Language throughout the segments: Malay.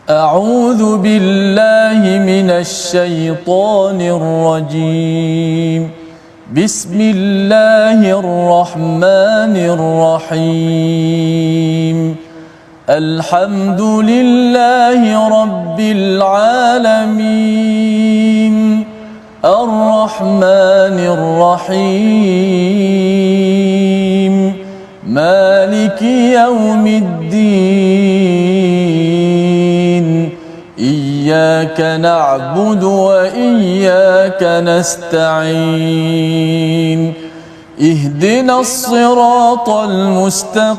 أعوذ بالله من الشيطان الرجيم. بسم الله الرحمن الرحيم. الحمد لله رب العالمين الرحمن الرحيم مالك يوم الدين إياك نعبد وإياك نستعين اهدنا الصراط المستقيم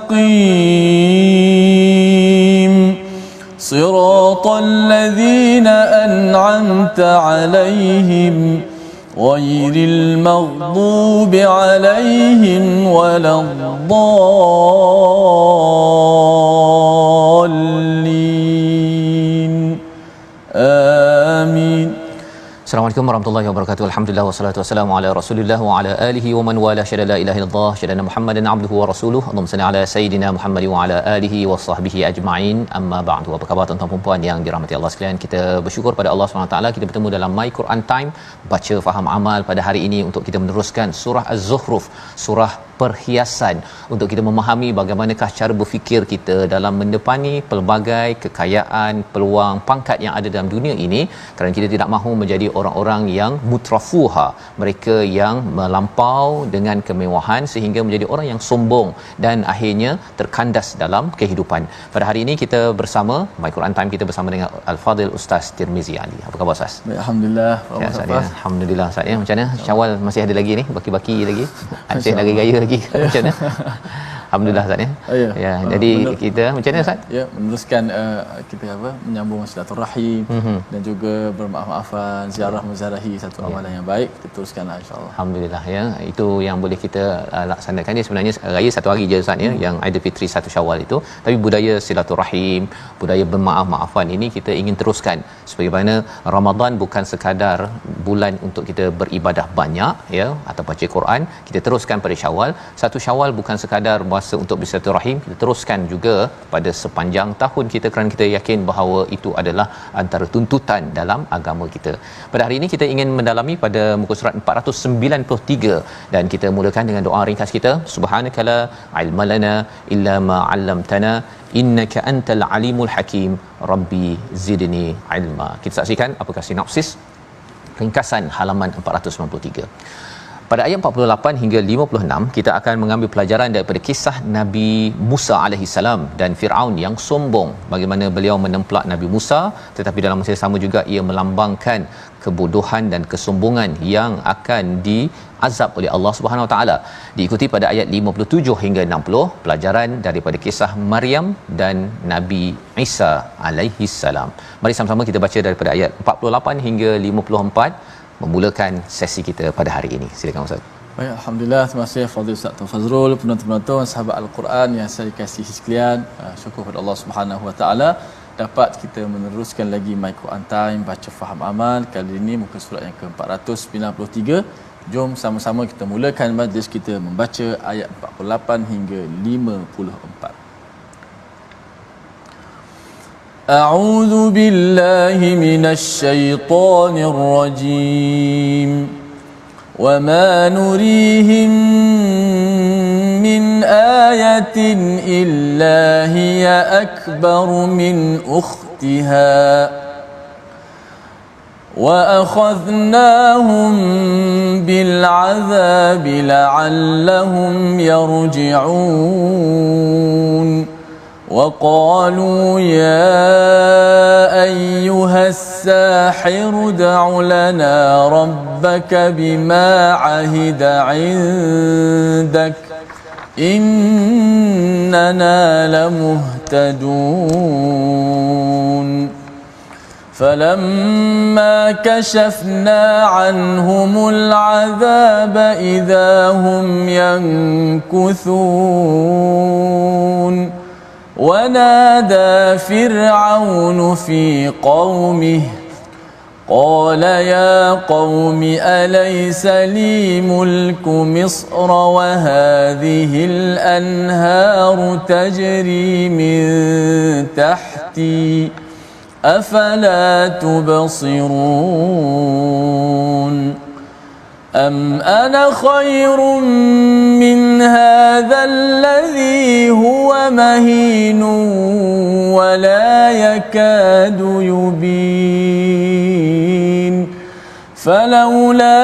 صراط الذين أنعمت عليهم غير المغضوب عليهم ولا الضالين آمين. Assalamualaikum warahmatullahi wabarakatuh. Alhamdulillah wassalatu wassalamu ala Rasulillah wa ala alihi wa man wala syada la ilaha illallah syada Muhammadan abduhu wa rasuluhu. Allahumma salli ala sayidina Muhammad wa ala alihi wa sahbihi ajma'in. Amma ba'du. Apa khabar tuan-tuan dan puan yang dirahmati Allah sekalian? Kita bersyukur pada Allah Subhanahu taala kita bertemu dalam My Quran Time, baca faham amal pada hari ini untuk kita meneruskan surah Az-Zukhruf, surah perhiasan, untuk kita memahami bagaimanakah cara berfikir kita dalam mendepani pelbagai kekayaan, peluang, pangkat yang ada dalam dunia ini, kerana kita tidak mahu menjadi orang-orang yang mutrafuha, mereka yang melampau dengan kemewahan sehingga menjadi orang yang sombong dan akhirnya terkandas dalam kehidupan. Pada hari ini kita bersama My Quran Time, kita bersama dengan Al-Fadhil Ustaz Tirmizi Ali. Apa khabar Ustaz? Alhamdulillah. Ya, Alhamdulillah Ustaz ya. Macam mana? Syawal masih ada lagi ni? Baki-baki lagi? Aceh lagi raya lagi? Macam mana? Alhamdulillah Ustaz ya. Ya, jadi kita macam mana Ustaz? Ya, meneruskan kita menyambung silaturahim dan juga bermaaf-maafan, ziarah menziarahi satu amalan yang baik. Kita teruskanlah insya-Allah. Alhamdulillah ya. Itu yang boleh kita laksanakan ni sebenarnya raya satu hari je Ustaz ya, yang Aidilfitri 1 Syawal itu. Tapi budaya silaturahim, budaya bermaaf-maafan ini kita ingin teruskan. Sebagaimana Ramadan bukan sekadar bulan untuk kita beribadah banyak ya atau baca Quran, kita teruskan pada Syawal. 1 Syawal bukan sekadar masa untuk bersilaturahim, kita teruskan juga pada sepanjang tahun kita, kerana kita yakin bahawa itu adalah antara tuntutan dalam agama kita. Pada hari ini kita ingin mendalami pada muka surat 493 dan kita mulakan dengan doa ringkas kita. Subhanakala ilma lana illa ma 'allamtana innaka antal alimul hakim rabbi zidni ilma. Kita saksikan apakah sinopsis ringkasan halaman 493. Pada ayat 48 hingga 56 kita akan mengambil pelajaran daripada kisah Nabi Musa alaihi salam dan Firaun yang sombong, bagaimana beliau menemplak Nabi Musa, tetapi dalam masa yang sama juga ia melambangkan kebodohan dan kesombongan yang akan diazab oleh Allah Subhanahu Wa Taala. Diikuti pada ayat 57 hingga 60 pelajaran daripada kisah Maryam dan Nabi Isa alaihi salam. Mari sama-sama kita baca daripada ayat 48 hingga 54 memulakan sesi kita pada hari ini. Silakan Ustaz. Baik, alhamdulillah, terima kasih Fadil Ustaz Fazrul, penonton-penonton, sahabat Al-Quran yang saya kasihi sekalian. Syukur kepada Allah Subhanahu Wa Taala dapat kita meneruskan lagi My Quran Time, baca faham amal. Kali ini muka surat yang ke-493. Jom sama-sama kita mulakan majlis kita membaca ayat 48 hingga 54. أعوذ بالله من الشيطان الرجيم وما نريهم من آية إلا هي أكبر من أختها وأخذناهم بالعذاب لعلهم يرجعون وقالوا يا أيها الساحر ادع لنا ربك بما عهد عندك إننا لمهتدون فلما كشفنا عنهم العذاب إذا هم ينكثون ونادى فرعون في قومه قال يا قوم أليس لي ملك مصر وهذه الأنهار تجري من تحتي أفلا تبصرون أم أنا خير من هذا الذي هو مهين ولا يكاد يبين فلولا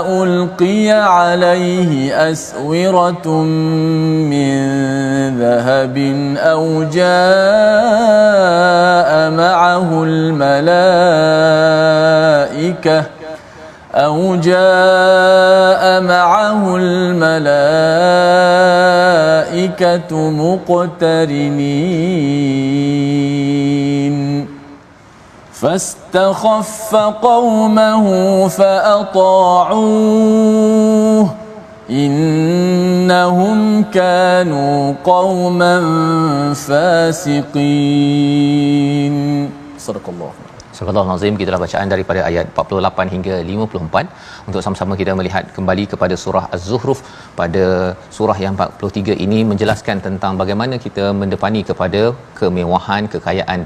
ألقي عليه أسورة من ذهب أو جاء معه الملائكة مقترنين فاستخف قومه فأطاعوه إنهم كانوا قوما فاسقين. صدق الله. Surah Al-Azim, kita bacaan daripada ayat 48 hingga 54 untuk sama-sama kita melihat kembali kepada surah Az-Zukhruf. Pada surah yang 43 ini menjelaskan tentang bagaimana kita mendepani kepada kemewahan, kekayaan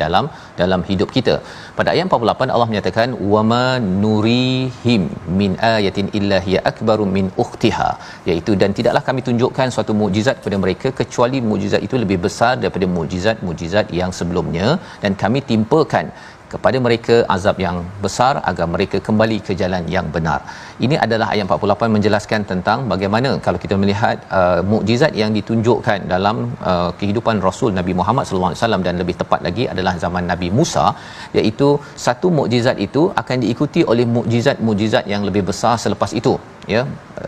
dalam hidup kita. Pada ayat 48 Allah menyatakan wama nurihim min ayatin illa hiya akbaru min ukhtiha, iaitu dan tidaklah kami tunjukkan suatu mukjizat kepada mereka kecuali mukjizat itu lebih besar daripada mukjizat-mukjizat yang sebelumnya, dan kami timpakan kepada mereka azab yang besar agar mereka kembali ke jalan yang benar. Ini adalah ayat 48 menjelaskan tentang bagaimana kalau kita melihat mukjizat yang ditunjukkan dalam kehidupan Rasul Nabi Muhammad sallallahu alaihi wasallam, dan lebih tepat lagi adalah zaman Nabi Musa, iaitu satu mukjizat itu akan diikuti oleh mukjizat-mukjizat yang lebih besar selepas itu, ya,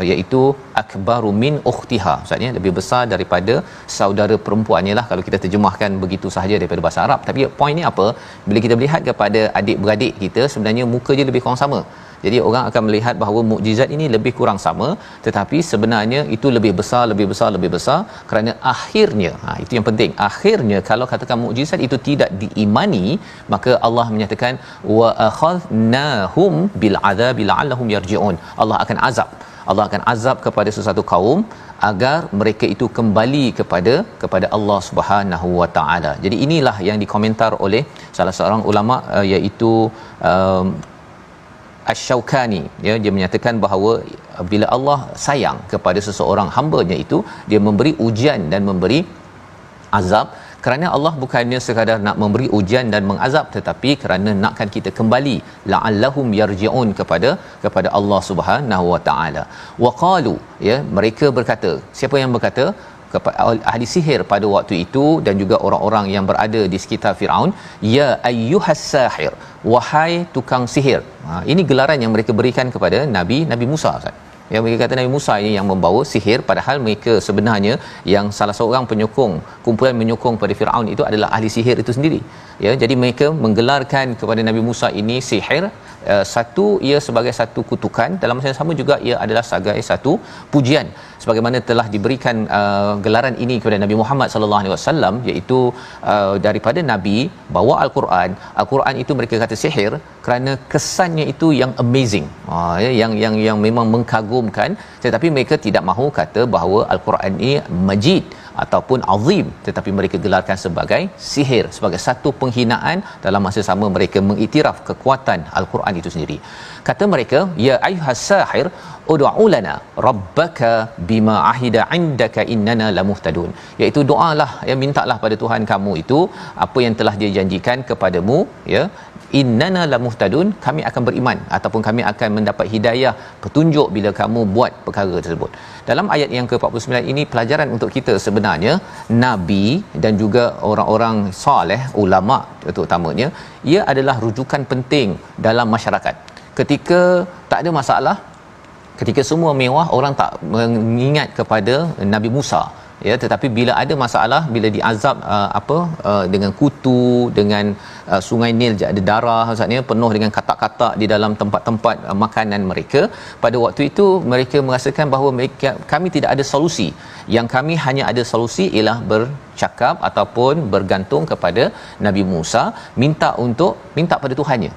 iaitu akbaru min ukhtiha, maksudnya lebih besar daripada saudara perempuannya lah kalau kita terjemahkan begitu sahaja daripada bahasa Arab. Tapi poin ni apa? Bila kita melihat kepada adik-beradik kita, sebenarnya muka dia lebih kurang sama. Jadi orang akan melihat bahawa mukjizat ini lebih kurang sama, tetapi sebenarnya itu lebih besar kerana akhirnya, itu yang penting, akhirnya kalau katakan mukjizat itu tidak diimani, maka Allah menyatakan wa akhadnahum bil adzabi la'allahum yarji'un. Allah akan azab kepada sesuatu kaum agar mereka itu kembali kepada Allah Subhanahu wa taala. Jadi inilah yang dikomentar oleh salah seorang ulama, iaitu Asy-Syaukani, ya, dia menyatakan bahawa bila Allah sayang kepada seseorang hamba-Nya itu, dia memberi ujian dan memberi azab, kerana Allah bukannya sekadar nak memberi ujian dan mengazab, tetapi kerana nakkan kita kembali la'allahum yarji'un kepada Allah Subhanahu wa taala. Wa qalu, ya, mereka berkata, siapa yang berkata? Kepada ahli sihir pada waktu itu dan juga orang-orang yang berada di sekitar Firaun, ya ayyuhas sahir, wahai tukang sihir. Ini gelaran yang mereka berikan kepada Nabi Musa, Ustaz. Yang mereka kata Nabi Musa ini yang membawa sihir, padahal mereka sebenarnya yang salah seorang penyokong, kumpulan menyokong pada Firaun itu adalah ahli sihir itu sendiri. Ya, jadi mereka menggelarkan kepada Nabi Musa ini sihir. Satu, ia sebagai satu kutukan, dalam masa yang sama juga ia adalah sebagai satu pujian, sebagaimana telah diberikan gelaran ini kepada Nabi Muhammad sallallahu alaihi wasallam, iaitu daripada nabi bawa al-Quran itu mereka kata sihir kerana kesannya itu yang amazing, yang memang mengkagumkan, tetapi mereka tidak mahu kata bahawa al-Quran ini majid ataupun azim, tetapi mereka gelarkan sebagai sihir, sebagai satu penghinaan. Dalam masa sama mereka mengiktiraf kekuatan al-Quran itu sendiri. Kata mereka, ya ayyuhas sahir ud'u lana rabbaka bima ahida 'indaka innana lamuhtadun, iaitu doalah, ya, mintalah pada Tuhan kamu itu apa yang telah dia janjikan kepadamu, ya, innana lamuhtadun, kami akan beriman ataupun kami akan mendapat hidayah, petunjuk bila kamu buat perkara tersebut. Dalam ayat yang ke-49 ini pelajaran untuk kita sebenarnya, nabi dan juga orang-orang soleh, ulama terutamanya, ia adalah rujukan penting dalam masyarakat. Ketika tak ada masalah, ketika semua mewah, orang tak mengingat kepada Nabi Musa, ya, tetapi bila ada masalah, bila diazab dengan kutu, dengan sungai Nil ada darah, maksudnya penuh dengan katak-katak di dalam tempat-tempat makanan mereka, pada waktu itu mereka merasakan bahawa kami tidak ada solusi, yang kami hanya ada solusi ialah cakap ataupun bergantung kepada Nabi Musa, minta pada Tuhannya.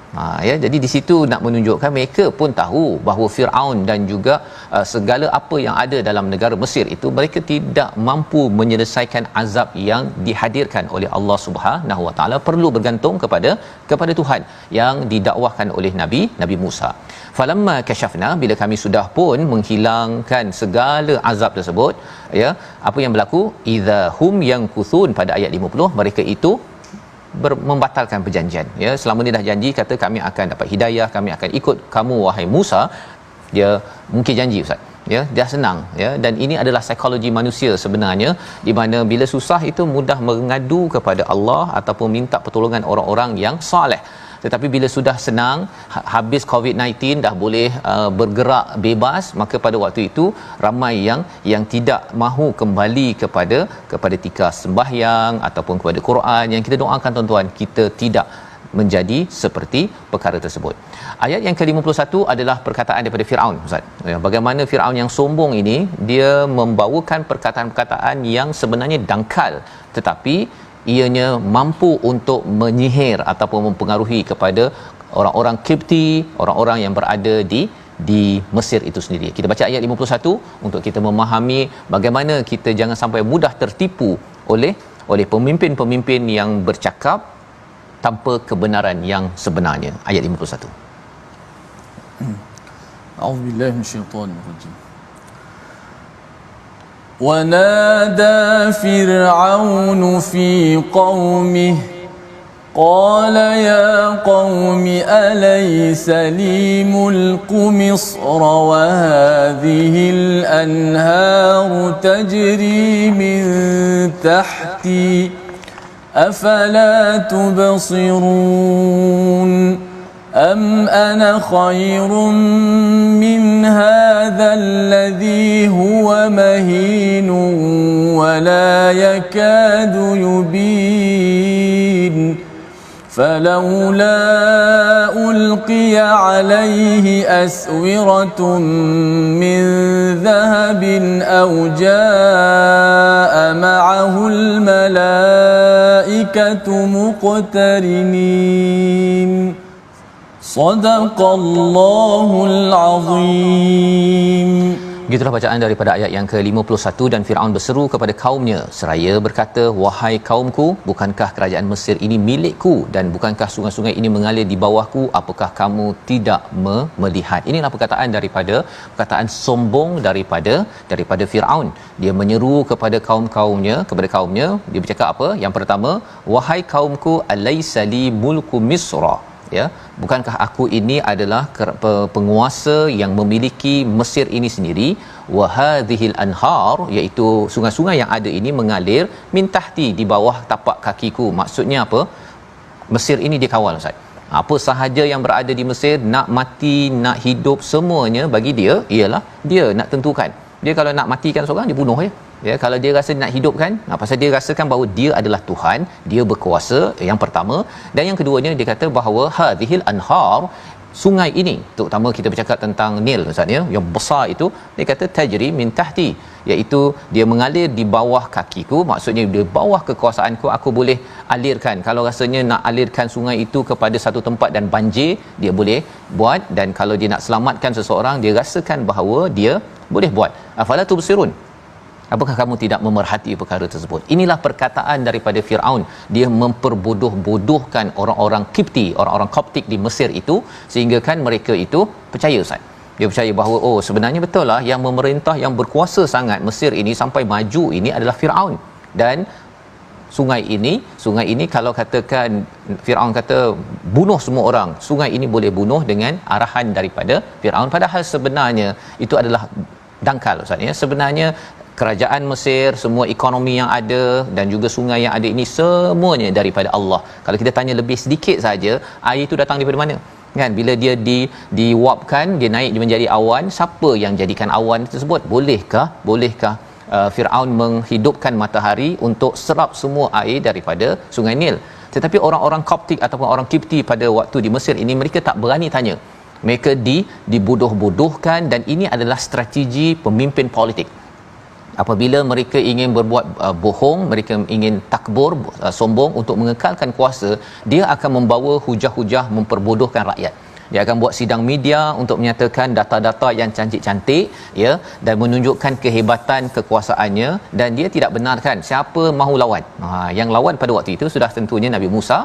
Ya, jadi di situ nak menunjukkan mereka pun tahu bahawa Firaun dan juga segala apa yang ada dalam negara Mesir itu, mereka tidak mampu menyelesaikan azab yang dihadirkan oleh Allah Subhanahu Wa Taala, perlu bergantung kepada Tuhan yang didakwahkan oleh Nabi Musa. Falamma kashafna, bila kami sudah pun menghilangkan segala azab tersebut, ya, apa yang berlaku? Idza hum yankuthun, pada ayat 50, mereka itu membatalkan perjanjian. Ya, selama ni dah janji kata kami akan dapat hidayah, kami akan ikut kamu wahai Musa. Dia mungkin janji ustaz, ya, dah senang, ya, dan ini adalah psikologi manusia sebenarnya, di mana bila susah itu mudah mengadu kepada Allah ataupun minta pertolongan orang-orang yang soleh. Tetapi bila sudah senang, habis COVID-19, dah boleh bergerak bebas, maka pada waktu itu ramai yang tidak mahu kembali kepada tikar sembahyang ataupun kepada Quran. Yang kita doakan tuan-tuan, kita tidak menjadi seperti perkara tersebut. Ayat yang ke-51 adalah perkataan daripada Firaun, ustaz. Bagaimana Firaun yang sombong ini, dia membawakan perkataan-perkataan yang sebenarnya dangkal, tetapi ianya mampu untuk menyihir ataupun mempengaruhi kepada orang-orang Kipti, orang-orang yang berada di Mesir itu sendiri. Kita baca ayat 51 untuk kita memahami bagaimana kita jangan sampai mudah tertipu oleh pemimpin-pemimpin yang bercakap tanpa kebenaran yang sebenarnya. Ayat 51. A'udzubillahi minasyaitonir rajim. ونادى فرعون في قومه قال يا قوم أليس لي ملك مصر وهذه الأنهار تجري من تحتي أفلا تبصرون أم أنا خير من هذا الذي هو مهين ولا يكاد يبين فلولا ألقي عليه أسورة من ذهب أو جاء معه الملائكة مقترنين صدق الله العظيم. Begitulah bacaan daripada ayat yang ke-51. Dan Firaun berseru kepada kaumnya seraya berkata, wahai kaumku, bukankah kerajaan Mesir ini milikku dan bukankah sungai-sungai ini mengalir di bawahku? Apakah kamu tidak melihat? Inilah perkataan sombong daripada Firaun. Dia menyeru kepada kaumnya, dia bercakap apa? Yang pertama, wahai kaumku, alaisa li mulku Misra, ya, bukankah aku ini adalah penguasa yang memiliki Mesir ini sendiri? Wa hadhil anhar, iaitu sungai-sungai yang ada ini mengalir min tahti, di bawah tapak kakiku. Maksudnya apa? Mesir ini dia kawal, ustaz. Apa sahaja yang berada di Mesir, nak mati, nak hidup, semuanya bagi dia ialah dia nak tentukan. Dia kalau nak matikan seorang, dia bunuh je. Ya, kalau dia rasa nak hidupkan, pasal dia rasakan bahawa dia adalah Tuhan, dia berkuasa, yang pertama. Dan yang keduanya, dia kata bahawa hadhil anhar, sungai ini, terutama kita bercakap tentang Nil, ustaz, ya, yang besar itu, dia kata tajri min tahti, iaitu dia mengalir di bawah kakiku. Maksudnya di bawah kekuasaanku aku boleh alirkan. Kalau rasanya nak alirkan sungai itu kepada satu tempat dan banjir, dia boleh buat. Dan kalau dia nak selamatkan seseorang, dia rasakan bahawa dia boleh buat. Afala tubsirun, apakah kamu tidak memerhati perkara tersebut? Inilah perkataan daripada Firaun. Dia memperbodoh-bodohkan orang-orang Kipti, orang-orang Koptik di Mesir itu, sehingga kan mereka itu percaya, ustaz. Dia percaya bahawa sebenarnya betul lah, yang memerintah, yang berkuasa sangat Mesir ini sampai maju ini adalah Firaun. Dan sungai ini kalau katakan Firaun kata bunuh semua orang, sungai ini boleh bunuh dengan arahan daripada Firaun, padahal sebenarnya itu adalah dangkal, ustaz, ya. Sebenarnya kerajaan Mesir, semua ekonomi yang ada dan juga sungai yang ada ini semuanya daripada Allah. Kalau kita tanya lebih sedikit saja, air itu datang daripada mana? Kan, bila dia diwapkan, dia naik, dia menjadi awan, siapa yang jadikan awan tersebut? Bolehkah Firaun menghidupkan matahari untuk serap semua air daripada Sungai Nil? Tetapi orang-orang Koptik ataupun orang Kipti pada waktu di Mesir ini, mereka tak berani tanya. Mereka dibodoh-bodohkan, dan ini adalah strategi pemimpin politik. apabila mereka ingin berbuat bohong, mereka ingin takbur, sombong untuk mengekalkan kuasa, dia akan membawa hujah-hujah memperbodohkan rakyat. Dia akan buat sidang media untuk menyatakan data-data yang cantik-cantik, ya, dan menunjukkan kehebatan kekuasaannya, dan dia tidak benarkan siapa mahu lawan. Yang lawan pada waktu itu sudah tentunya Nabi Musa,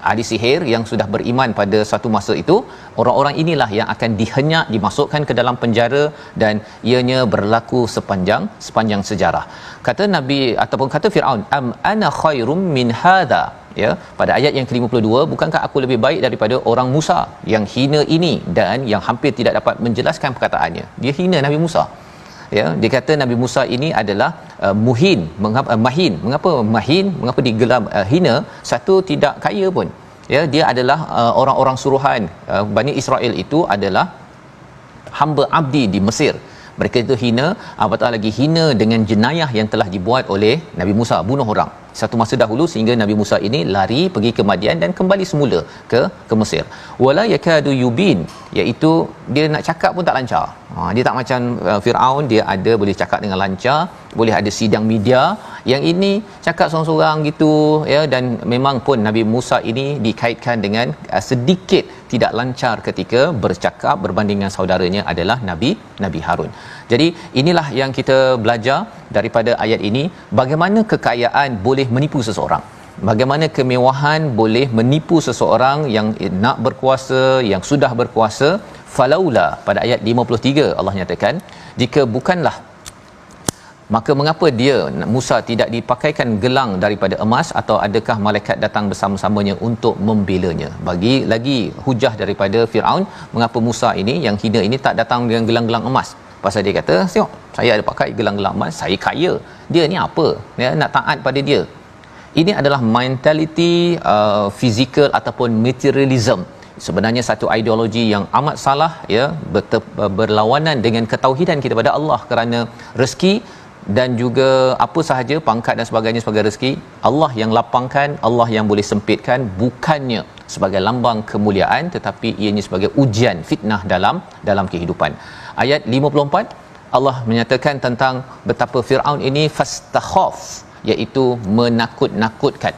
ahli sihir yang sudah beriman pada satu masa itu. Orang-orang inilah yang akan dihenyak, dimasukkan ke dalam penjara, dan ianya berlaku sepanjang sejarah. Kata Nabi ataupun kata Firaun, am ana khairum min hadha, ya, pada ayat yang ke-52, bukankah aku lebih baik daripada orang Musa yang hina ini, dan yang hampir tidak dapat menjelaskan perkataannya. Dia hina Nabi Musa, ya. Dia kata Nabi Musa ini adalah muhin. Mahin? Mengapa mahin? Mengapa digelar hina? Satu, tidak kaya pun, ya. Dia adalah orang-orang suruhan. Bani Israel itu adalah hamba abdi di Mesir. Mereka itu hina, apatah lagi hina dengan jenayah yang telah dibuat oleh Nabi Musa, bunuh orang satu masa dahulu, sehingga Nabi Musa ini lari pergi ke Madian dan kembali semula ke Mesir. Wala yakadu yubin, iaitu dia nak cakap pun tak lancar. Dia tak macam Firaun, dia ada boleh cakap dengan lancar, boleh ada sidang media. Yang ini cakap seorang-seorang gitu, ya. Dan memang pun Nabi Musa ini dikaitkan dengan sedikit tidak lancar ketika bercakap berbanding dengan saudaranya adalah Nabi Harun. Jadi inilah yang kita belajar daripada ayat ini, bagaimana kekayaan boleh menipu seseorang, bagaimana kemewahan boleh menipu seseorang yang nak berkuasa, yang sudah berkuasa. Falaula, pada ayat 53 Allah nyatakan, jika bukanlah, maka mengapa dia Musa tidak dipakaikan gelang daripada emas, atau adakah malaikat datang bersama-samanya untuk membelanya? Bagi lagi hujah daripada Firaun, mengapa Musa ini yang hina ini tak datang dengan gelang-gelang emas? Pasal dia kata, tengok saya ada pakai gelang-gelang emas, saya kaya. Dia ni apa, ya, nak taat pada dia. Ini adalah mentaliti fizikal ataupun materialism. Sebenarnya satu ideologi yang amat salah, ya, berlawanan dengan ketauhidan kita pada Allah, kerana rezeki dan juga apa sahaja pangkat dan sebagainya sebagai rezeki Allah yang lapangkan, Allah yang boleh sempitkan, bukannya sebagai lambang kemuliaan, tetapi ianya sebagai ujian, fitnah dalam kehidupan. Ayat 54 Allah menyatakan tentang betapa Firaun ini fastakhaf, iaitu menakut-nakutkan,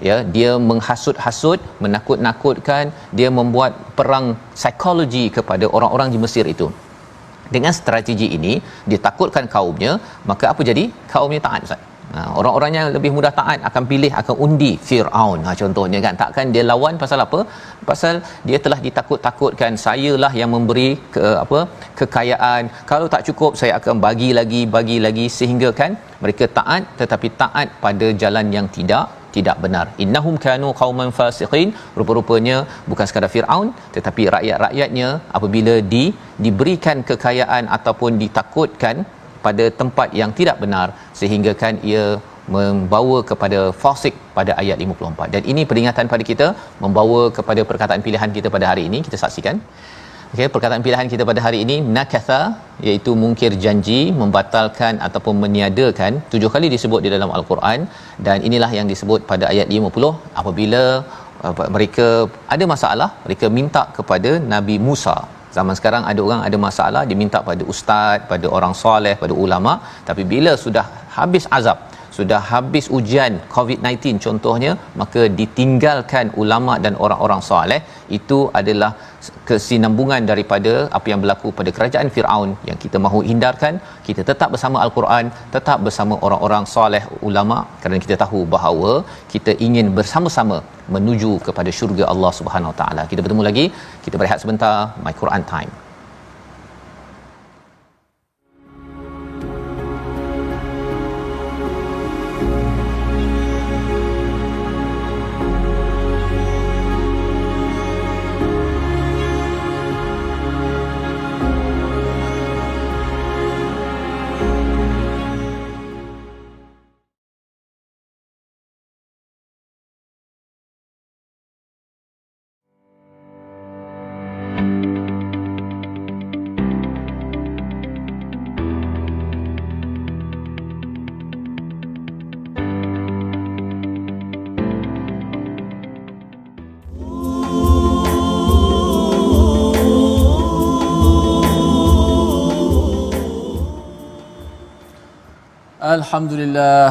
ya. Dia menghasut-hasut, menakut-nakutkan, dia membuat perang psikologi kepada orang-orang di Mesir itu. Dengan strategi ini dia takutkan kaumnya, maka apa jadi? Kaumnya taat, Ustaz. Orang-orang yang lebih mudah taat akan pilih, akan undi Firaun, contohnya, kan. Takkan dia lawan pasal apa? Pasal dia telah ditakut-takutkan, sayalah yang memberi kekayaan, kalau tak cukup saya akan bagi lagi, sehingga kan mereka taat, tetapi taat pada jalan yang tidak benar. Innahum kanu qauman fasiqin. Rupa-rupanya bukan sekadar Firaun, tetapi rakyat-rakyatnya apabila diberikan kekayaan ataupun ditakutkan pada tempat yang tidak benar, sehingga kan ia membawa kepada fasik pada ayat 54. Dan ini peringatan pada kita, membawa kepada perkataan pilihan kita pada hari ini. Kita saksikan. Okey, perkataan pilihan kita pada hari ini, nakatha, iaitu mungkir janji, membatalkan ataupun meniadakan. 7 kali disebut di dalam Al-Quran, dan inilah yang disebut pada ayat 50. Apabila mereka ada masalah, mereka minta kepada Nabi Musa. Zaman sekarang ada orang ada masalah, dia minta pada ustaz, pada orang soleh, pada ulama. Tapi bila sudah habis azab, sudah habis ujian COVID-19 contohnya, maka ditinggalkan ulama dan orang-orang soleh. Itu adalah kesinambungan daripada apa yang berlaku pada kerajaan Firaun yang kita mahu hindarkan. Kita tetap bersama Al-Quran, tetap bersama orang-orang soleh, ulama, kerana kita tahu bahawa kita ingin bersama-sama menuju kepada syurga Allah Subhanahu Wa Taala. Kita bertemu lagi, kita berehat sebentar. My Quran Time. Alhamdulillah,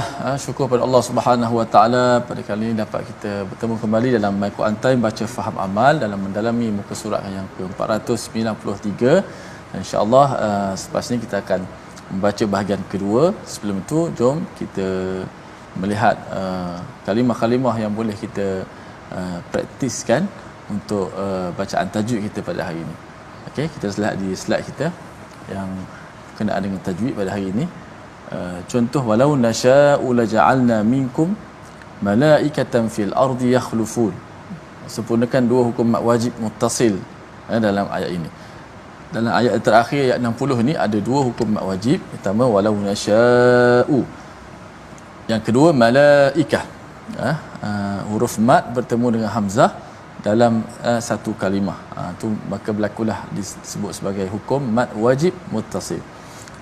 syukur pada Allah Subhanahu Wa Taala pada kali ini dapat kita bertemu kembali dalam My Quran Time baca faham amal dalam mendalami muka surat yang ke-493. Insya-Allah selepas ini kita akan membaca bahagian kedua. Sebelum itu jom kita melihat kalimah-kalimah yang boleh kita praktiskan untuk bacaan tajwid kita pada hari ini. Okey, kita lihat di slide kita yang berkenaan dengan tajwid pada hari ini. Contoh, walau nasya'u laja'alna minkum malaikatan fil ardi yakhlufun. Sempurnakan dua hukum mat wajib muttasil dalam ayat ini. Dalam ayat terakhir ayat 60 ni ada dua hukum mat wajib. Pertama walau nasya'u, yang kedua malaikah. Huruf mat bertemu dengan hamzah dalam satu kalimah, tu maka berlakulah disebut sebagai hukum mat wajib muttasil.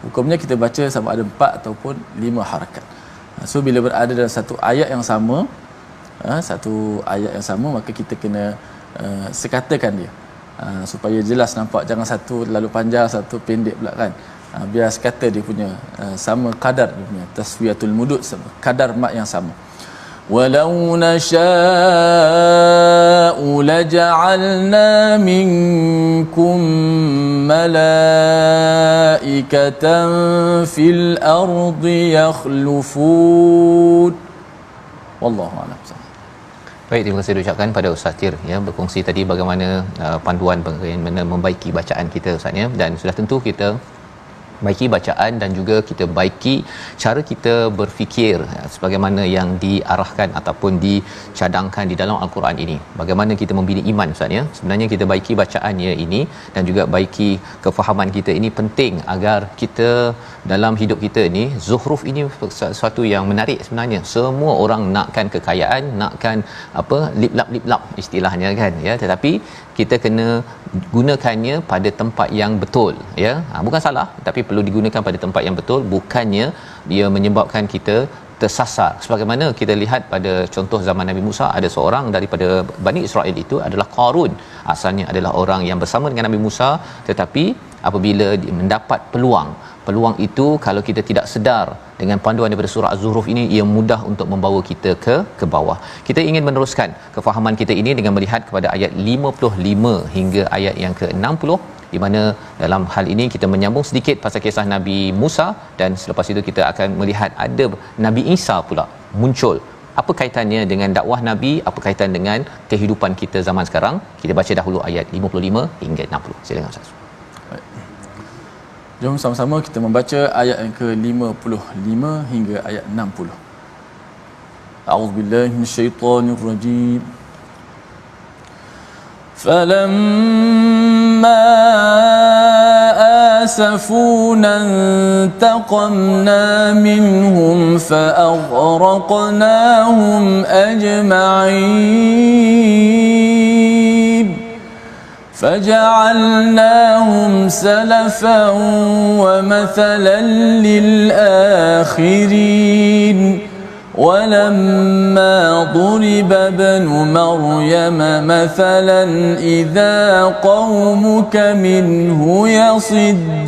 Hukumnya kita baca sama ada 4 ataupun 5 harakat. So bila berada dalam satu ayat yang sama, maka kita kena sekatakan dia supaya jelas nampak, jangan satu terlalu panjang satu pendek pula kan. Biar sekata dia punya sama kadar, dia punya taswiyatul mudud, kadar mat yang sama. Walau nasha'u laja'alna minkum malaikatan fil ardi yakhlufun. Wallahu a'lam. Baik, terima kasih diucapkan pada Ustaz Tir ya, berkongsi tadi bagaimana panduan bagaimana membaiki bacaan kita Ustaz ya, dan sudah tentu kita baiki bacaan dan juga kita baiki cara kita berfikir sebagaimana yang diarahkan ataupun dicadangkan di dalam al-Quran ini. Bagaimana kita membina iman Ustaz ya. Sebenarnya kita baiki bacaannya ini dan juga baiki kefahaman kita ini penting agar kita dalam hidup kita ini, zuhruf ini sesuatu yang menarik sebenarnya. Semua orang nakkan kekayaan, nakkan lip-lap istilahnya kan ya, tetapi kita kena gunakannya pada tempat yang betul ya. Bukan salah, tapi perlu digunakan pada tempat yang betul, bukannya dia menyebabkan kita tersasar. Sebagaimana kita lihat pada contoh zaman Nabi Musa, ada seorang daripada Bani Israel itu adalah Qarun. Asalnya adalah orang yang bersama dengan Nabi Musa, tetapi apabila dia mendapat peluang itu, kalau kita tidak sedar dengan panduan daripada surah Az-Zuhruf ini, ia mudah untuk membawa kita ke bawah. Kita ingin meneruskan kefahaman kita ini dengan melihat kepada ayat 55 hingga ayat yang ke-60, di mana dalam hal ini kita menyambung sedikit pasal kisah Nabi Musa, dan selepas itu kita akan melihat ada Nabi Isa pula muncul. Apa kaitannya dengan dakwah Nabi, apa kaitan dengan kehidupan kita zaman sekarang? Kita baca dahulu ayat 55 hingga 60. Silakan Ustaz. Jom sama-sama kita membaca ayat yang ke-55 hingga ayat 60. A'udzubillahi minasyaitonirrajim. Falamma asafuna intaqamna minhum fa'aghraqnahum ajma'in. فجعلناهم سلفا ومثلا للآخرين ولما ضرب ابن مريم مثلا إذا قومك منه يصدون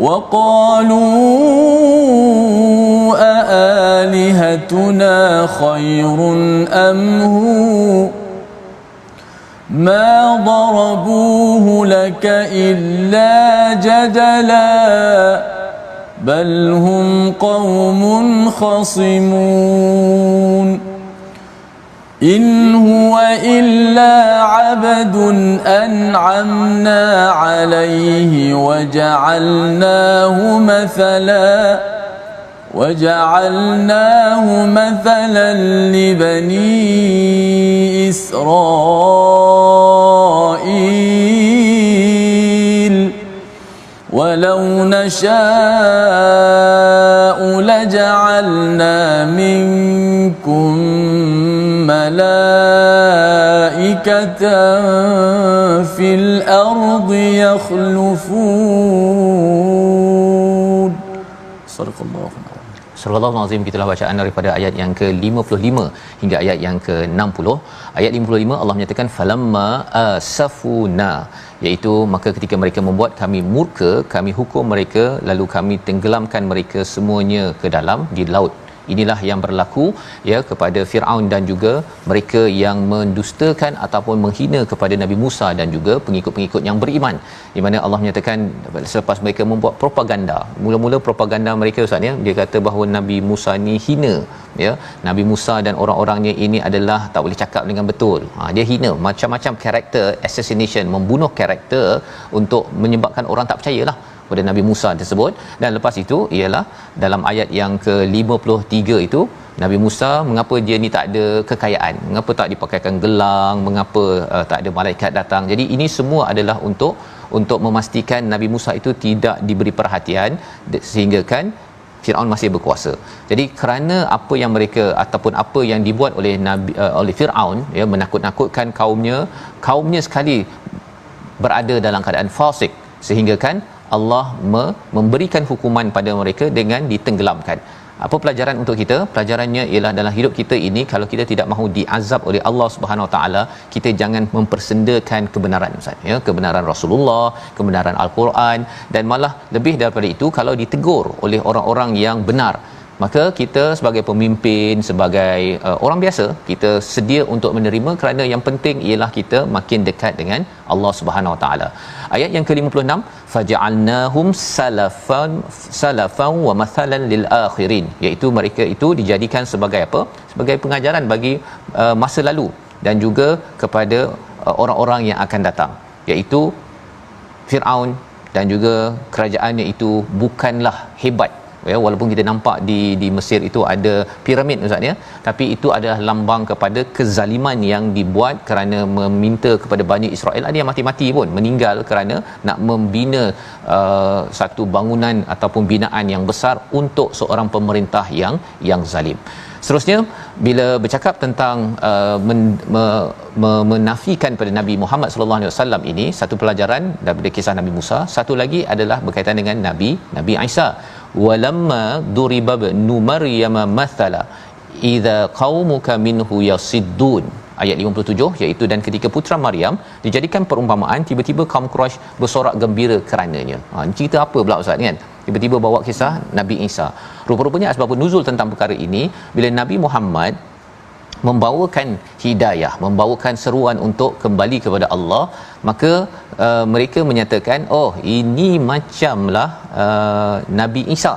وقالوا أآلهتنا خير أم هو ما ضربوه لك إلا جدلا بل هم قوم خصمون إن هو إلا عبد أنعمنا عليه وجعلناه مثلا لبني إسرائيل ولو نشاء لجعلنا منكم ملائكة في الأرض يخلفون. صدق الله. Surah Al-Azim, kita bacaan daripada ayat yang ke-55 hingga ayat yang ke-60. Ayat 55 Allah menyatakan falamma asafuna, iaitu maka ketika mereka membuat kami murka, kami hukum mereka lalu kami tenggelamkan mereka semuanya ke dalam di laut. Inilah yang berlaku ya kepada Firaun dan juga mereka yang mendustakan ataupun menghina kepada Nabi Musa dan juga pengikut-pengikut yang beriman, di mana Allah menyatakan selepas mereka membuat propaganda. Mula-mula propaganda mereka Ustaz ya, dia kata bahawa Nabi Musa ni hina ya, Nabi Musa dan orang-orangnya ini adalah tak boleh cakap dengan betul. Dia hina macam-macam karakter assassination, membunuh karakter untuk menyebabkan orang tak percayalah pada Nabi Musa tersebut. Dan lepas itu ialah dalam ayat yang ke-53 itu, Nabi Musa mengapa dia ni tak ada kekayaan, mengapa tak dipakaikan gelang, mengapa tak ada malaikat datang. Jadi ini semua adalah untuk memastikan Nabi Musa itu tidak diberi perhatian sehingga kan Firaun masih berkuasa. Jadi kerana apa yang mereka ataupun apa yang dibuat oleh oleh Firaun ya, menakut-nakutkan kaumnya sekali berada dalam keadaan fasik, sehingga kan Allah memberikan hukuman pada mereka dengan ditenggelamkan. Apa pelajaran untuk kita? Pelajarannya ialah dalam hidup kita ini, kalau kita tidak mahu diazab oleh Allah Subhanahu Wa Taala, kita jangan mempersendakan kebenaran Ustaz ya, kebenaran Rasulullah, kebenaran Al-Quran, dan malah lebih daripada itu, kalau ditegur oleh orang-orang yang benar, maka kita sebagai pemimpin, sebagai orang biasa, kita sedia untuk menerima, kerana yang penting ialah kita makin dekat dengan Allah Subhanahu Wa Taala. Ayat yang ke-56, faja'alnahum salafan wa mathalan lil akhirin, iaitu mereka itu dijadikan sebagai apa? Sebagai pengajaran bagi masa lalu dan juga kepada orang-orang yang akan datang, iaitu Firaun dan juga kerajaannya itu bukanlah hebat ya, walaupun kita nampak di Mesir itu ada piramid Ustaz ya, tapi itu adalah lambang kepada kezaliman yang dibuat kerana meminta kepada Bani Israel. Ada yang mati-mati pun meninggal kerana nak membina satu bangunan ataupun binaan yang besar untuk seorang pemerintah yang zalim. Seterusnya, bila bercakap tentang menafikan pada Nabi Muhammad sallallahu alaihi wasallam ini, satu pelajaran daripada kisah Nabi Musa, satu lagi adalah berkaitan dengan Nabi Isa. Walamma duriba ibnu maryam mathala idza qaumuka minhu yasiddun, ayat 57, iaitu dan ketika putra Maryam dijadikan perumpamaan, tiba-tiba kaum Quraisy bersorak gembira kerananya. Cerita apa pula Ustaz kan? Tiba-tiba bawa kisah Nabi Isa. Rupa-rupanya asbabun nuzul tentang perkara ini, bila Nabi Muhammad membawakan hidayah, membawakan seruan untuk kembali kepada Allah, maka mereka menyatakan, oh ini macamlah Nabi Isa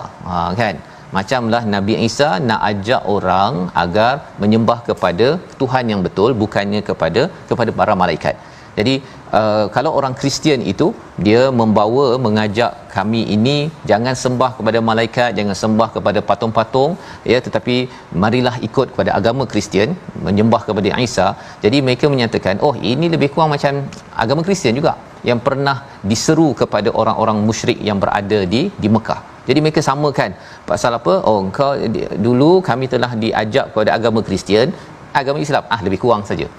kan, macamlah Nabi Isa nak ajak orang agar menyembah kepada Tuhan yang betul, bukannya kepada para malaikat. Jadi kalau orang Kristian itu dia mengajak kami ini jangan sembah kepada malaikat, jangan sembah kepada patung-patung ya, tetapi marilah ikut kepada agama Kristian, menyembah kepada Isa. Jadi mereka menyatakan, oh ini lebih kurang macam agama Kristian juga yang pernah diseru kepada orang-orang musyrik yang berada di Mekah. Jadi mereka samakan pasal apa? Oh engkau dulu kami telah diajak kepada agama Kristian, agama Islam lebih kurang saja.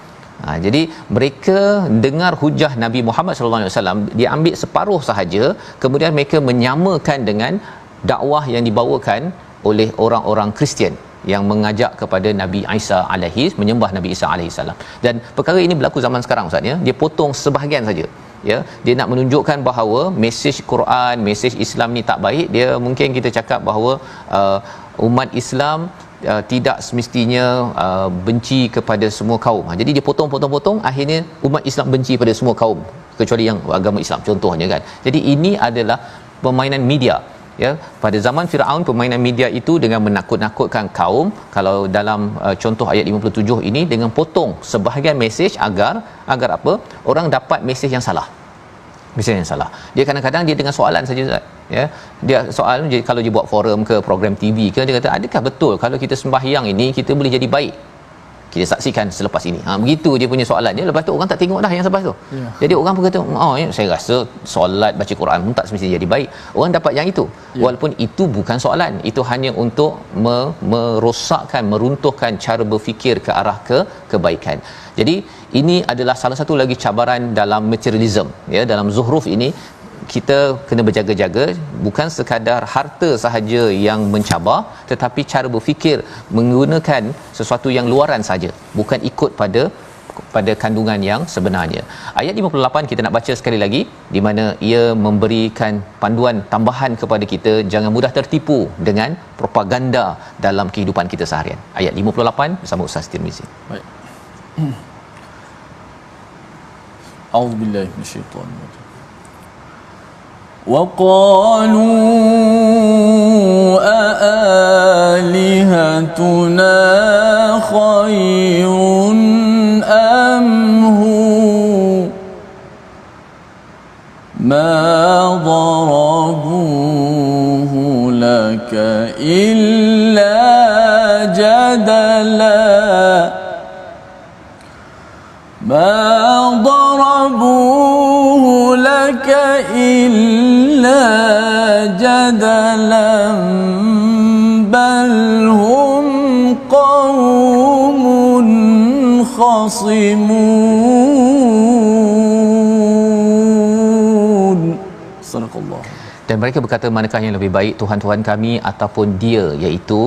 Jadi mereka dengar hujah Nabi Muhammad sallallahu alaihi wasallam, dia ambil separuh sahaja, kemudian mereka menyamakan dengan dakwah yang dibawakan oleh orang-orang Kristian yang mengajak kepada Nabi Isa menyembah Nabi Isa alaihi salam. Dan perkara ini berlaku zaman sekarang Ustaz ya. Dia potong sebahagian saja. Ya, dia nak menunjukkan bahawa mesej Quran, mesej Islam ni tak baik. Dia mungkin kita cakap bahawa umat Islam tidak semestinya benci kepada semua kaum. Jadi dia potong, akhirnya umat Islam benci pada semua kaum kecuali yang agama Islam contohnya kan. Jadi ini adalah permainan media ya. Pada zaman Firaun, permainan media itu dengan menakut-nakutkan kaum. Kalau dalam contoh ayat 57 ini, dengan potong sebahagian mesej agar apa? Orang dapat mesej yang salah. Mesej yang salah. Dia kadang-kadang dia dengan soalan saja Ustaz. Ya, dia soal kalau dia buat forum ke program TV ke, dia kata adakah betul kalau kita sembahyang ini kita boleh jadi baik? Kita saksikan selepas ini. Begitu dia punya soalan dia. Lepas tu orang tak tengok dah yang selepas tu. Yeah. Jadi orang pun kata, saya rasa solat baca Quran pun tak semestinya jadi baik. Orang dapat yang itu. Yeah. Walaupun itu bukan soalan. Itu hanya untuk merosakkan, meruntuhkan cara berfikir ke arah kebaikan. Jadi ini adalah salah satu lagi cabaran dalam materialism ya, dalam zuhruf ini. kita kena berjaga-jaga, bukan sekadar harta sahaja yang mencabar, tetapi cara berfikir menggunakan sesuatu yang luaran saja, bukan ikut pada kandungan yang sebenarnya. Ayat 58 kita nak baca sekali lagi, di mana ia memberikan panduan tambahan kepada kita jangan mudah tertipu dengan propaganda dalam kehidupan kita seharian. Ayat 58 bersama Ustaz Tirmizi. Baik. A'udzubillahi minasyaitonir rajim. وقالوا أآلهتنا خير أم هو ما ضربوه لك إلا جدلا ما ضربوه لك إلا جدلا بل هم قوم خصمون. صدق الله. Dan mereka berkata, manakah yang lebih baik, Tuhan-Tuhan kami ataupun dia, iaitu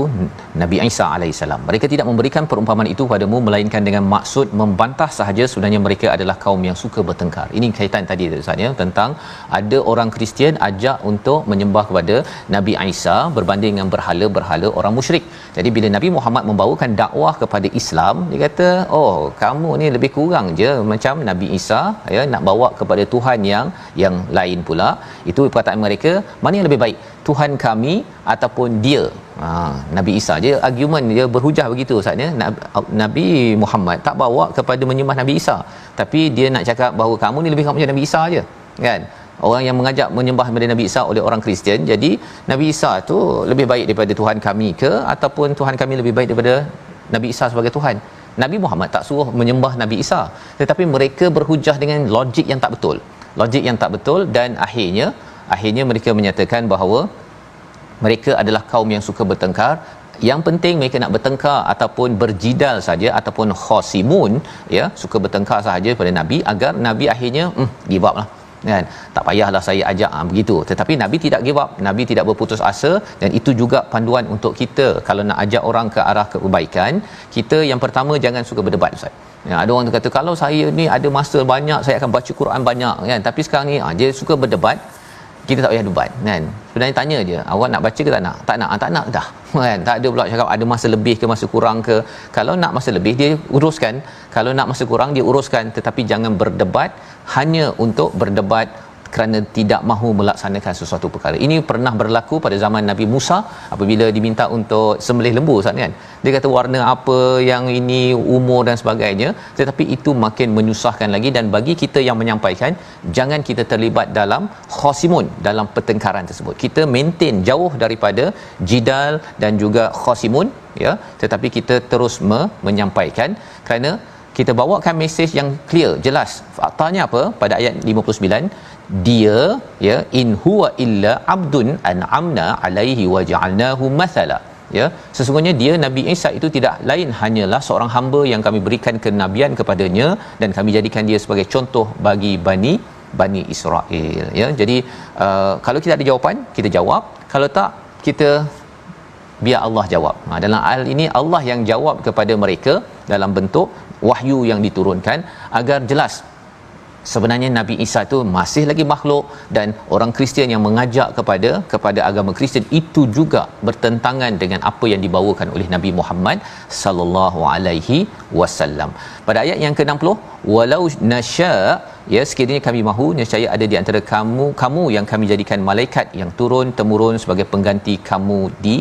Nabi Isa alaihissalam. Mereka tidak memberikan perumpamaan itu padamu melainkan dengan maksud membantah sahaja. Sebenarnya mereka adalah kaum yang suka bertengkar. Ini kaitan tadi Ustaz ya, tentang ada orang Kristian ajak untuk menyembah kepada Nabi Isa berbanding dengan berhala-berhala orang musyrik. Jadi bila Nabi Muhammad membawakan dakwah kepada Islam, dia kata, oh kamu ni lebih kurang je macam Nabi Isa ya, nak bawa kepada Tuhan yang lain pula. Itu perkataan mereka, mana yang lebih baik, Tuhan kami ataupun dia. Nabi Isa je argument dia berhujah begitu Ustaz ya. Nabi Muhammad tak bawa kepada menyembah Nabi Isa, tapi dia nak cakap bahawa kamu ni lebih kurang macam Nabi Isa je kan. Orang yang mengajak menyembah kepada Nabi Isa oleh orang Kristian, jadi Nabi Isa tu lebih baik daripada Tuhan kami ke, ataupun Tuhan kami lebih baik daripada Nabi Isa sebagai Tuhan. Nabi Muhammad tak suruh menyembah Nabi Isa, tetapi mereka berhujah dengan logik yang tak betul. Logik yang tak betul, dan akhirnya mereka menyatakan bahawa mereka adalah kaum yang suka bertengkar. Yang penting mereka nak bertengkar ataupun berjidal saja, ataupun khosimun ya, suka bertengkar sahaja pada Nabi agar Nabi akhirnya give up lah kan, tak payahlah saya ajak begitu. Tetapi Nabi tidak give up, Nabi tidak berputus asa. Dan itu juga panduan untuk kita kalau nak ajak orang ke arah kebaikan. Kita yang pertama, jangan suka berdebat Ustaz ya. Ada orang tu kata, kalau saya ni ada masa banyak saya akan baca Quran banyak kan, tapi sekarang ni dia suka berdebat. Kita tak payah debat kan, sebenarnya tanya dia, awak nak baca ke tak nak? Tak nak dah kan. Tak ada pula cakap ada masa lebih ke masa kurang ke. Kalau nak masa lebih dia uruskan, kalau nak masa kurang dia uruskan, tetapi jangan berdebat hanya untuk berdebat kerana tidak mahu melaksanakan sesuatu perkara. Ini pernah berlaku pada zaman Nabi Musa apabila diminta untuk sembelih lembu Ustaz kan. Dia kata warna apa yang ini, umur dan sebagainya, tetapi itu makin menyusahkan lagi. Dan bagi kita yang menyampaikan, jangan kita terlibat dalam khosimun, dalam pertengkaran tersebut. Kita maintain jauh daripada jidal dan juga khosimun ya, tetapi kita terus menyampaikan, kerana kita bawakan mesej yang clear, jelas. Faktanya apa? Pada ayat 59, dia ya, in huwa illa abdun an'amna alaihi wa ja'alnahu mathala ya, sesungguhnya dia Nabi Isa itu tidak lain hanyalah seorang hamba yang kami berikan kenabian kepadanya dan kami jadikan dia sebagai contoh bagi Bani Israel ya. Jadi kalau kita ada jawapan, kita jawab. Kalau tak, kita biar Allah jawab. Dalam hal ini Allah yang jawab kepada mereka dalam bentuk wahyu yang diturunkan agar jelas sebenarnya Nabi Isa tu masih lagi makhluk, dan orang Kristian yang mengajak kepada agama Kristian itu juga bertentangan dengan apa yang dibawakan oleh Nabi Muhammad sallallahu alaihi wasallam. Pada ayat yang ke-60, walau nasya ya, sekiranya kami mahu, nescaya ada di antara kamu yang kami jadikan malaikat yang turun temurun sebagai pengganti kamu di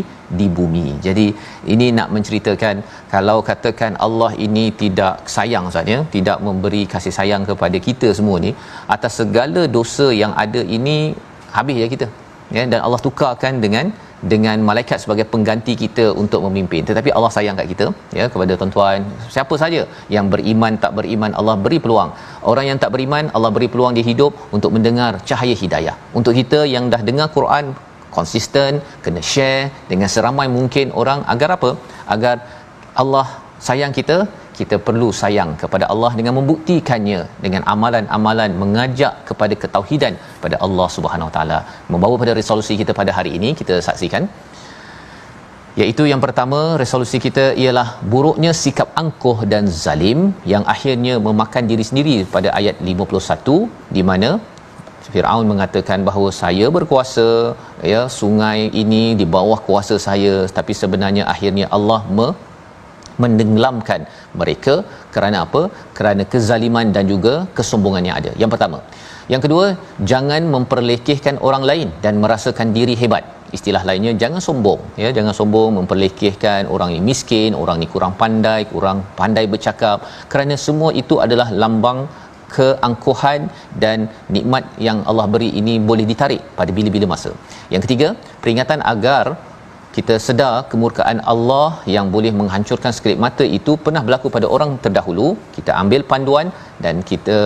bumi. Jadi ini nak menceritakan, kalau katakan Allah ini tidak sayang saja, tidak memberi kasih sayang kepada kita semua ni, atas segala dosa yang ada ini habis ya kita ya, dan Allah tukarkan dengan malaikat sebagai pengganti kita untuk memimpin. Tetapi Allah sayang kat kita ya, kepada tuan-tuan siapa saja yang beriman tak beriman, Allah beri peluang. Orang yang tak beriman, Allah beri peluang dia hidup untuk mendengar cahaya hidayah. Untuk kita yang dah dengar Quran konsisten, kena share dengan seramai mungkin orang. Agar apa? Agar Allah sayang kita, kita perlu sayang kepada Allah dengan membuktikannya dengan amalan-amalan mengajak kepada ketauhidan pada Allah Subhanahu Wa Taala. Membawa pada resolusi kita pada hari ini, kita saksikan, iaitu yang pertama, resolusi kita ialah buruknya sikap angkuh dan zalim yang akhirnya memakan diri sendiri pada ayat 51, di mana Firaun mengatakan bahawa saya berkuasa, ya, sungai ini di bawah kuasa saya, tapi sebenarnya akhirnya Allah menenggelamkan mereka kerana apa? Kerana kezaliman dan juga kesombongan yang ada. Yang pertama. Yang kedua, jangan memperlekehkan orang lain dan merasakan diri hebat. Istilah lainnya, jangan sombong, ya, jangan sombong, memperlekehkan orang ni miskin, orang ni kurang pandai bercakap, kerana semua itu adalah lambang keangkuhan dan nikmat yang Allah beri ini boleh ditarik pada bila-bila masa. Yang ketiga, peringatan agar kita sedar kemurkaan Allah yang boleh menghancurkan sekelip mata itu pernah berlaku pada orang terdahulu. Kita ambil panduan dan kita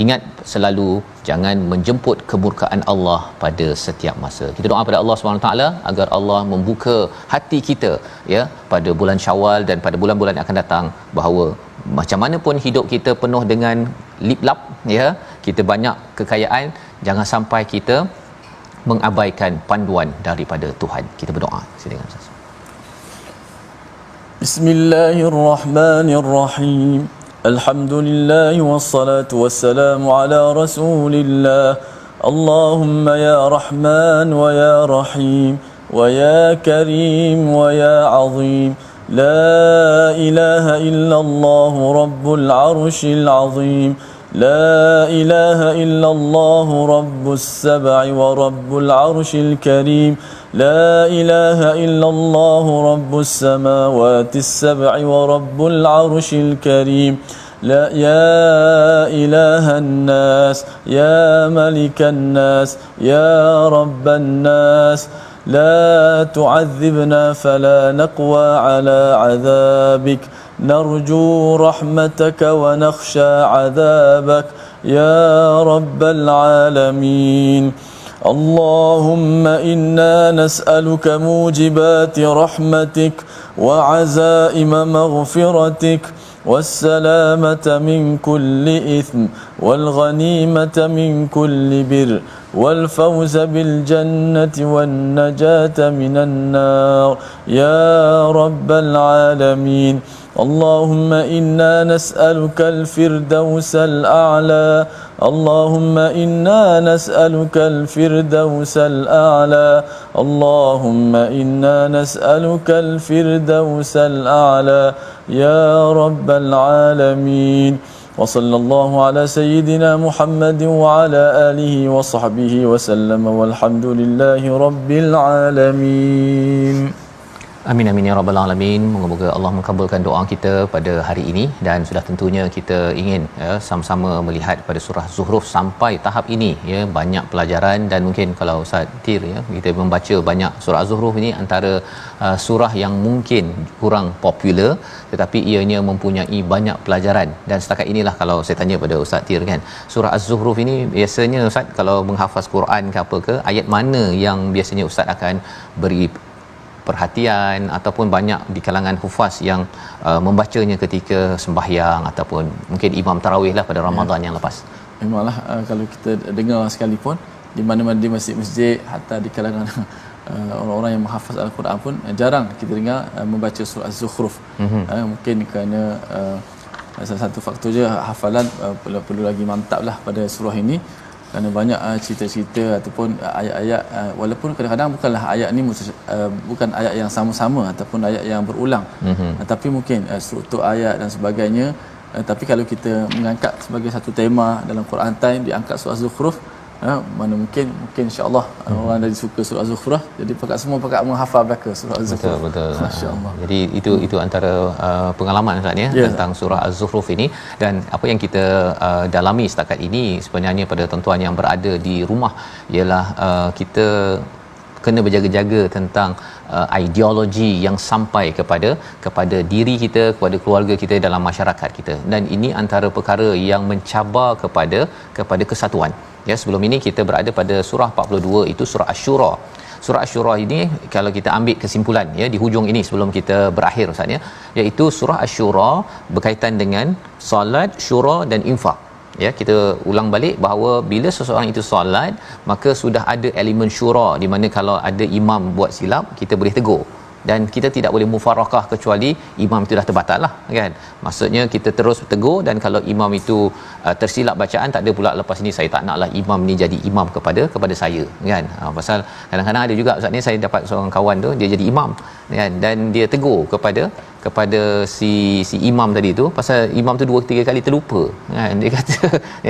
ingat selalu jangan menjemput kemurkaan Allah pada setiap masa. Kita doa pada Allah SWT agar Allah membuka hati kita, ya, pada bulan Syawal dan pada bulan-bulan yang akan datang, bahawa macam mana pun hidup kita penuh dengan lip-lap, ya, kita banyak kekayaan, jangan sampai kita mengabaikan panduan daripada Tuhan. Kita berdoa. Silakan Ustaz. Bismillahirrahmanirrahim. Alhamdulillah wassalatu wassalamu ala Rasulillah. Allahumma ya Rahman wa ya Rahim wa ya Karim wa ya Azim. La ilaha illallah rabbul arshil azim. لا إله إلا الله رب السبع ورب العرش الكريم. لا إله إلا الله رب السماوات السبع ورب العرش الكريم. لا يا إله الناس يا ملك الناس يا رب الناس لا تعذبنا فلا نقوى على عذابك. نرجو رحمتك ونخشى عذابك يا رب العالمين. اللهم إنا نسألك موجبات رحمتك وعزائم مغفرتك والسلامة من كل إثم والغنيمة من كل بر والفوز بالجنة والنجاة من النار يا رب العالمين. اللهم إنا نسألك الفردوس الأعلى. اللهم إنا نسألك الفردوس الأعلى. اللهم إنا نسألك الفردوس الأعلى يا رب العالمين. وصلى الله على سيدنا محمد وعلى آله وصحبه وسلم والحمد لله رب العالمين. Amin amin ya rabbal alamin. Moga-moga Allah mengabulkan doa kita pada hari ini, dan sudah tentunya kita ingin, ya, sama-sama melihat pada surah Zuhruf sampai tahap ini, ya, banyak pelajaran. Dan mungkin kalau Ustaz Tir, ya, kita membaca banyak surah Zuhruf ini antara surah yang mungkin kurang popular, tetapi ianya mempunyai banyak pelajaran. Dan setakat inilah kalau saya tanya pada Ustaz Tir, kan, surah Az-Zuhruf ini biasanya Ustaz kalau menghafaz Quran ke apa ke, ayat mana yang biasanya Ustaz akan beri perhatian, ataupun banyak di kalangan hufaz yang membacanya ketika sembahyang ataupun mungkin imam tarawih lah pada Ramadan yang lepas? Memanglah, kalau kita dengar sekalipun di mana-mana di masjid-masjid, hatta di kalangan orang-orang yang menghafaz Al-Quran pun jarang kita dengar membaca surah Az-Zukhruf. Mungkin kerana salah satu faktor je hafalan perlu lagi mantap lah pada surah ini, kerana banyak cerita-cerita ataupun ayat-ayat, walaupun kadang-kadang bukanlah ayat ni bukan ayat yang sama-sama ataupun ayat yang berulang, tapi mungkin struktur ayat dan sebagainya. Tapi kalau kita mengangkat sebagai satu tema dalam Quran Time, diangkat surah Az-Zukhruf, mana mungkin insya-Allah orang dah suka surah Az-Zukhruf, jadi semua pakat menghafal baca surah Az-Zukhruf. Betul. Masya-Allah. Jadi itu antara pengalaman Ustaz, ya, tentang surah Az-Zukhruf ini. Dan apa yang kita dalami setakat ini sebenarnya pada tuan-tuan yang berada di rumah ialah kita kena berjaga-jaga tentang ideologi yang sampai kepada diri kita, kepada keluarga kita, dalam masyarakat kita. Dan ini antara perkara yang mencabar kepada kesatuan. Ya, sebelum ini kita berada pada surah 42, itu surah Asy-Syura. surah Asy-Syura ini kalau kita ambil kesimpulan ya di hujung ini sebelum kita berakhir Ustaz ya, iaitu surah Asy-Syura berkaitan dengan solat, syura dan infak. Ya, kita ulang balik bahawa bila seseorang itu solat, maka sudah ada elemen syura, di mana kalau ada imam buat silap kita boleh tegur, dan kita tidak boleh mufarakah kecuali imam itu dah terbatal lah kan. Maksudnya kita terus tegur, dan kalau imam itu tersilap bacaan, tak ada pula lepas ni saya tak naklah imam ni jadi imam kepada saya kan. Pasal kadang-kadang ada juga Ustaz ni, saya dapat seorang kawan tu dia jadi imam kan, dan dia tegur kepada si imam tadi tu, pasal imam tu 2-3 kali terlupa kan. Dia kata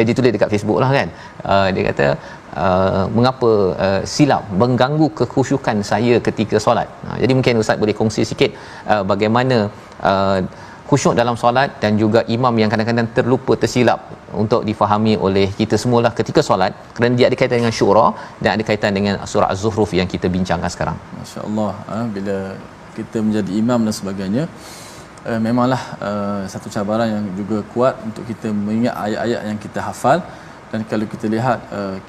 dia tulis dekat Facebook lah kan, dia kata mengapa silap mengganggu kekhusyukan saya ketika solat. Jadi mungkin Ustaz boleh kongsi sikit bagaimana khusyuk dalam solat dan juga imam yang kadang-kadang terlupa, tersilap, untuk difahami oleh kita semualah ketika solat, kerana dia ada kaitan dengan syura dan ada kaitan dengan surah Az-Zukhruf yang kita bincangkan sekarang. Masya-Allah, bila kita menjadi imam dan sebagainya, memanglah satu cabaran yang juga kuat untuk kita mengingat ayat-ayat yang kita hafal. Dan kalau kita lihat,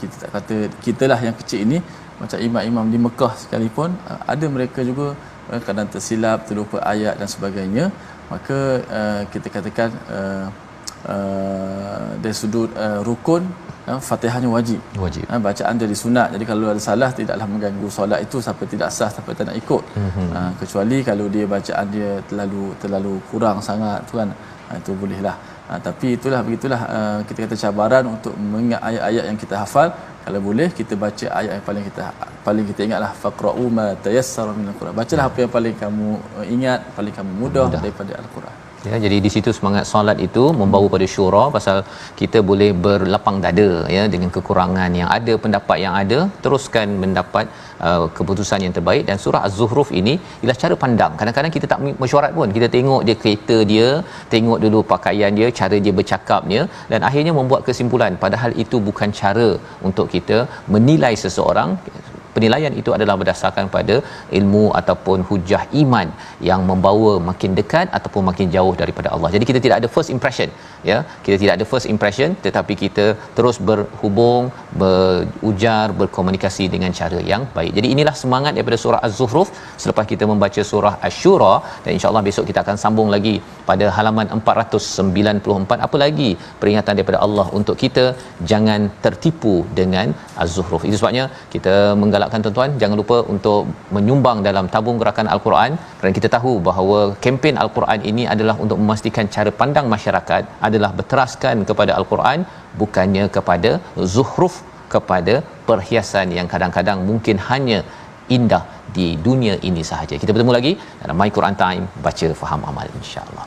kita tak kata kitalah yang kecil ini, macam imam-imam di Mekah sekalipun, ada mereka juga kadang tersilap, terlupa ayat dan sebagainya. Maka kita katakan dari sudut rukun, Fatihahnya wajib. Bacaan jadi sunat. Jadi kalau ada salah, tidaklah mengganggu solat itu sampai tidak sah, sampai tak nak ikut. Kecuali kalau dia bacaan dia terlalu kurang sangat tu kan, itu bolehlah. Tapi begitulah kita kata cabaran untuk mengingat ayat-ayat yang kita hafal. Kalau boleh kita baca ayat yang paling kita ingatlah, faqra'u ma tayassara minal Quran. Bacalah apa yang paling kamu ingat, paling kamu mudah daripada Al-Quran. Ya, jadi di situ semangat solat itu membawa pada syura, pasal kita boleh berlapang dada ya dengan kekurangan yang ada, pendapat yang ada, teruskan mendapat keputusan yang terbaik. Dan surah Az-Zukhruf ini ialah cara pandang. Kadang-kadang kita tak mesyuarat pun, kita tengok dia kereta dia, tengok dulu pakaian dia, cara dia bercakapnya, dan akhirnya membuat kesimpulan, padahal itu bukan cara untuk kita menilai seseorang. Penilaian itu adalah berdasarkan pada ilmu ataupun hujah iman yang membawa makin dekat ataupun makin jauh daripada Allah. Jadi kita tidak ada first impression ya. Kita tidak ada first impression, tetapi kita terus berhubung, berujar, berkomunikasi dengan cara yang baik. Jadi inilah semangat daripada surah Az-Zukhruf selepas kita membaca surah Asy-Syura, dan insya-Allah besok kita akan sambung lagi pada halaman 494. Apa lagi peringatan daripada Allah untuk kita jangan tertipu dengan Az-Zukhruf. Itu sebabnya kita menggalakkan tuan-tuan jangan lupa untuk menyumbang dalam tabung gerakan Al-Quran, kerana kita tahu bahawa kempen Al-Quran ini adalah untuk memastikan cara pandang masyarakat adalah berteraskan kepada Al-Quran, bukannya kepada zukhruf, kepada perhiasan yang kadang-kadang mungkin hanya indah di dunia ini sahaja. Kita bertemu lagi dalam My Quran Time, baca faham amal, insya-Allah.